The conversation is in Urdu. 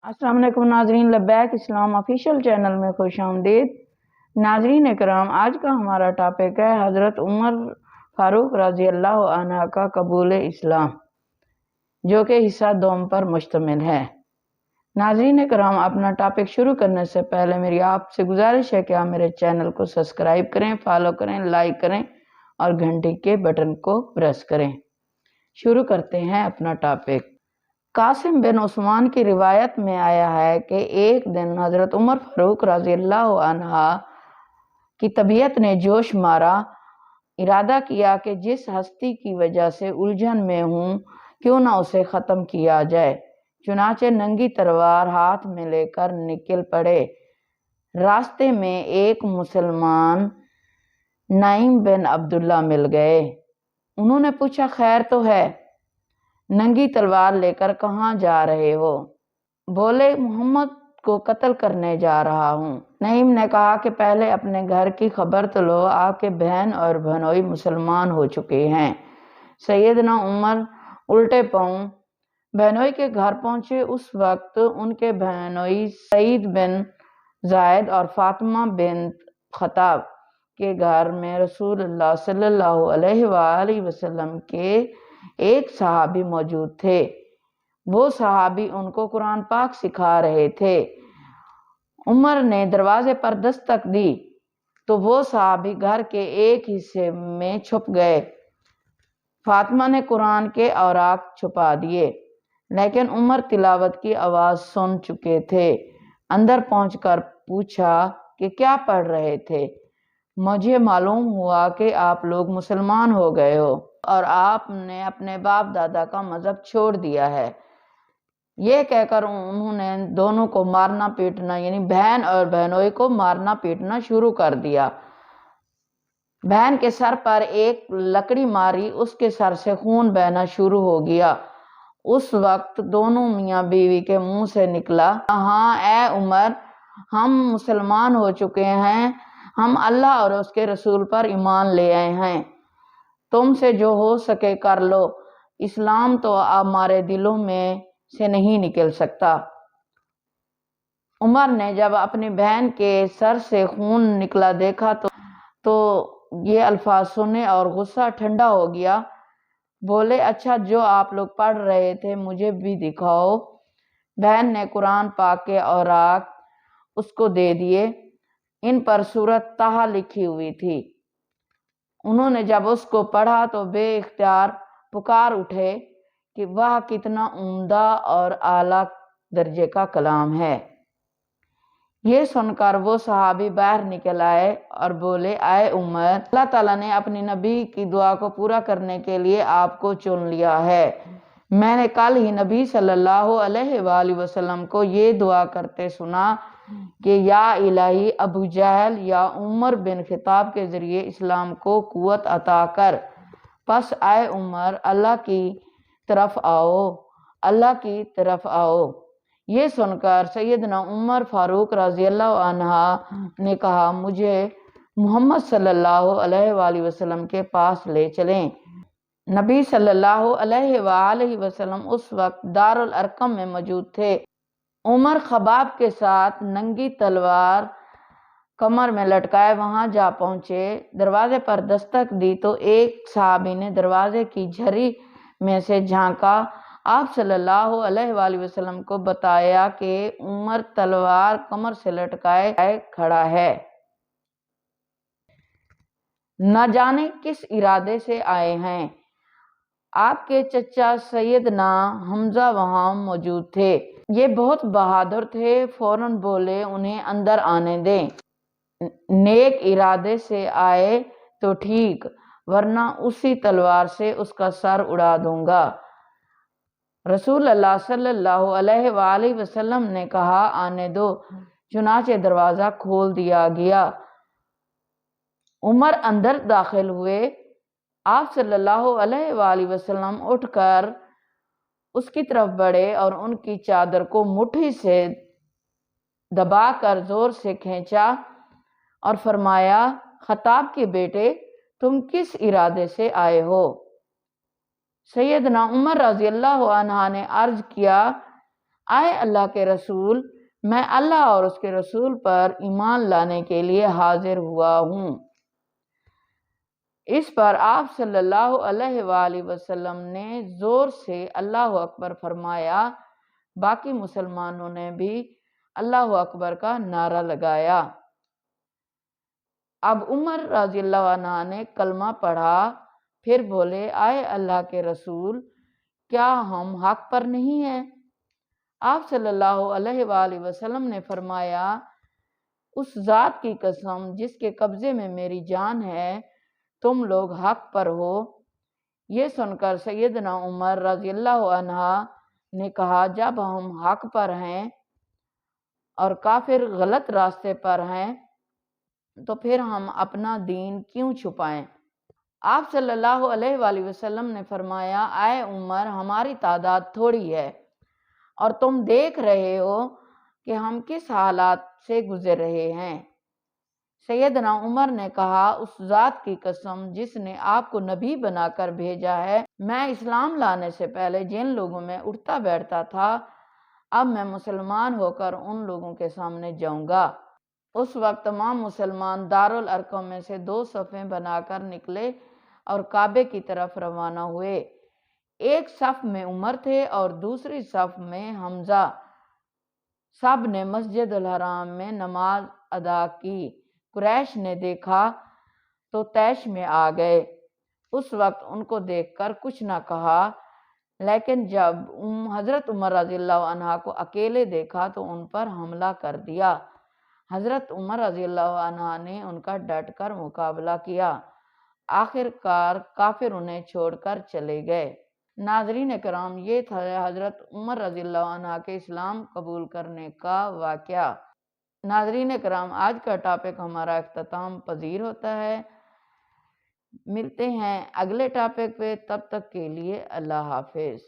السلام علیکم ناظرین، لبیک اسلام آفیشیل چینل میں خوش آمدید۔ ناظرین کرام، آج کا ہمارا ٹاپک ہے حضرت عمر فاروق رضی اللہ عنہ کا قبول اسلام، جو کہ حصہ دوم پر مشتمل ہے۔ ناظرین کرام، اپنا ٹاپک شروع کرنے سے پہلے میری آپ سے گزارش ہے کہ آپ میرے چینل کو سبسکرائب کریں، فالو کریں، لائک کریں اور گھنٹی کے بٹن کو پریس کریں۔ شروع کرتے ہیں اپنا ٹاپک۔ قاسم بن عثمان کی روایت میں آیا ہے کہ ایک دن حضرت عمر فاروق رضی اللہ عنہ کی طبیعت نے جوش مارا، ارادہ کیا کہ جس ہستی کی وجہ سے الجھن میں ہوں کیوں نہ اسے ختم کیا جائے۔ چنانچہ ننگی تلوار ہاتھ میں لے کر نکل پڑے۔ راستے میں ایک مسلمان نعیم بن عبداللہ مل گئے۔ انہوں نے پوچھا، خیر تو ہے؟ ننگی تلوار لے کر کہاں جا رہے ہو؟ بولے، محمد کو قتل کرنے جا رہا ہوں۔ نعیم نے کہا کہ پہلے اپنے گھر کی خبر تو لو، آپ کے بہن اور بہنوئی مسلمان ہو چکے ہیں۔ سیدنا عمر الٹے پاؤں بہنوئی کے گھر پہنچے۔ اس وقت ان کے بہنوئی سعید بن زائد اور فاطمہ بنت خطاب کے گھر میں رسول اللہ صلی اللہ علیہ وآلہ وسلم کے ایک صحابی موجود تھے۔ وہ صحابی ان کو قرآن پاک سکھا رہے تھے۔ عمر نے دروازے پر دستک دی تو وہ صحابی گھر کے ایک حصے میں چھپ گئے۔ فاطمہ نے قرآن کے اوراق چھپا دیے، لیکن عمر تلاوت کی آواز سن چکے تھے۔ اندر پہنچ کر پوچھا کہ کیا پڑھ رہے تھے؟ مجھے معلوم ہوا کہ آپ لوگ مسلمان ہو گئے ہو اور آپ نے اپنے باپ دادا کا مذہب چھوڑ دیا ہے۔ یہ کہہ کر انہوں نے دونوں کو مارنا پیٹنا، یعنی بہن اور بہنوئی کو مارنا پیٹنا شروع کر دیا۔ بہن کے سر پر ایک لکڑی ماری، اس کے سر سے خون بہنا شروع ہو گیا۔ اس وقت دونوں میاں بیوی کے منہ سے نکلا، ہاں اے عمر، ہم مسلمان ہو چکے ہیں، ہم اللہ اور اس کے رسول پر ایمان لے آئے ہیں، تم سے جو ہو سکے کر لو، اسلام تو ہمارے دلوں میں سے نہیں نکل سکتا۔ عمر نے جب اپنی بہن کے سر سے خون نکلا دیکھا تو یہ الفاظ سنے اور غصہ ٹھنڈا ہو گیا۔ بولے، اچھا جو آپ لوگ پڑھ رہے تھے مجھے بھی دکھاؤ۔ بہن نے قرآن پاک کے اوراق اس کو دے دیے۔ ان پر سورۃ طٰہٰ لکھی ہوئی تھی۔ انہوں نے جب اس کو پڑھا تو بے اختیار پکار اٹھے کہ وہ کتنا عمدہ اور اعلیٰ درجے کا کلام ہے۔ یہ سن کر وہ صحابی باہر نکل آئے اور بولے، اے عمر، اللہ تعالیٰ نے اپنی نبی کی دعا کو پورا کرنے کے لیے آپ کو چن لیا ہے۔ میں نے کل ہی نبی صلی اللہ علیہ وآلہ وسلم کو یہ دعا کرتے سنا کہ یا الہی، ابو جہل یا عمر بن خطاب کے ذریعے اسلام کو قوت عطا کر۔ پس اے عمر، اللہ کی طرف آؤ، اللہ کی طرف آؤ۔ یہ سن کر سیدنا عمر فاروق رضی اللہ عنہ نے کہا، مجھے محمد صلی اللہ علیہ وآلہ وسلم کے پاس لے چلیں۔ نبی صلی اللہ علیہ وآلہ وسلم اس وقت دارالارقم میں موجود تھے۔ عمر خباب کے ساتھ ننگی تلوار کمر میں لٹکائے وہاں جا پہنچے۔ دروازے پر دستک دی تو ایک صحابی نے دروازے کی جھری میں سے جھانکا۔ آپ صلی اللہ علیہ وآلہ وسلم کو بتایا کہ عمر تلوار کمر سے لٹکائے کھڑا ہے، نہ جانے کس ارادے سے آئے ہیں۔ آپ کے چچا سیدنا حمزہ وہاں موجود تھے۔ یہ بہت بہادر تھے، فوراً بولے، انہیں اندر آنے دیں۔ نیک ارادے سے آئے تو ٹھیک، ورنہ اسی تلوار سے اس کا سر اڑا دوں گا۔ رسول اللہ صلی اللہ علیہ وآلہ وسلم نے کہا، آنے دو۔ چنانچہ دروازہ کھول دیا گیا۔ عمر اندر داخل ہوئے۔ آپ صلی اللہ علیہ وآلہ وسلم اٹھ کر اس کی طرف بڑھے اور ان کی چادر کو مٹھی سے دبا کر زور سے کھینچا اور فرمایا، خطاب کے بیٹے، تم کس ارادے سے آئے ہو؟ سیدنا عمر رضی اللہ عنہ نے عرض کیا، آئے اللہ کے رسول، میں اللہ اور اس کے رسول پر ایمان لانے کے لیے حاضر ہوا ہوں۔ اس پر آپ صلی اللہ علیہ وآلہ وسلم نے زور سے اللہ اکبر فرمایا۔ باقی مسلمانوں نے بھی اللہ اکبر کا نعرہ لگایا۔ اب عمر رضی اللہ عنہ نے کلمہ پڑھا، پھر بولے، آئے اللہ کے رسول، کیا ہم حق پر نہیں ہیں؟ آپ صلی اللہ علیہ وآلہ وسلم نے فرمایا، اس ذات کی قسم جس کے قبضے میں میری جان ہے، تم لوگ حق پر ہو۔ یہ سن کر سیدنا عمر رضی اللہ عنہ نے کہا، جب ہم حق پر ہیں اور کافر غلط راستے پر ہیں تو پھر ہم اپنا دین کیوں چھپائیں؟ آپ صلی اللہ علیہ وآلہ وسلم نے فرمایا، اے عمر، ہماری تعداد تھوڑی ہے اور تم دیکھ رہے ہو کہ ہم کس حالات سے گزر رہے ہیں۔ سیدنا عمر نے کہا، اس ذات کی قسم جس نے آپ کو نبی بنا کر بھیجا ہے، میں اسلام لانے سے پہلے جن لوگوں میں اٹھتا بیٹھتا تھا، اب میں مسلمان ہو کر ان لوگوں کے سامنے جاؤں گا۔ اس وقت تمام مسلمان دارالارقم میں سے 2 صفیں بنا کر نکلے اور کعبے کی طرف روانہ ہوئے۔ ایک صف میں عمر تھے اور دوسری صف میں حمزہ۔ سب نے مسجد الحرام میں نماز ادا کی۔ قریش نے دیکھا تو طیش میں آ گئے۔ اس وقت ان کو دیکھ کر کچھ نہ کہا، لیکن جب حضرت عمر رضی اللہ عنہ کو اکیلے دیکھا تو ان پر حملہ کر دیا۔ حضرت عمر رضی اللہ عنہ نے ان کا ڈٹ کر مقابلہ کیا۔ آخر کار کافر انہیں چھوڑ کر چلے گئے۔ ناظرین کرام، یہ تھا حضرت عمر رضی اللہ عنہ کے اسلام قبول کرنے کا واقعہ۔ ناظرین کرام، آج کا ٹاپک ہمارا اختتام پذیر ہوتا ہے۔ ملتے ہیں اگلے ٹاپک پہ، تب تک کے لیے اللہ حافظ۔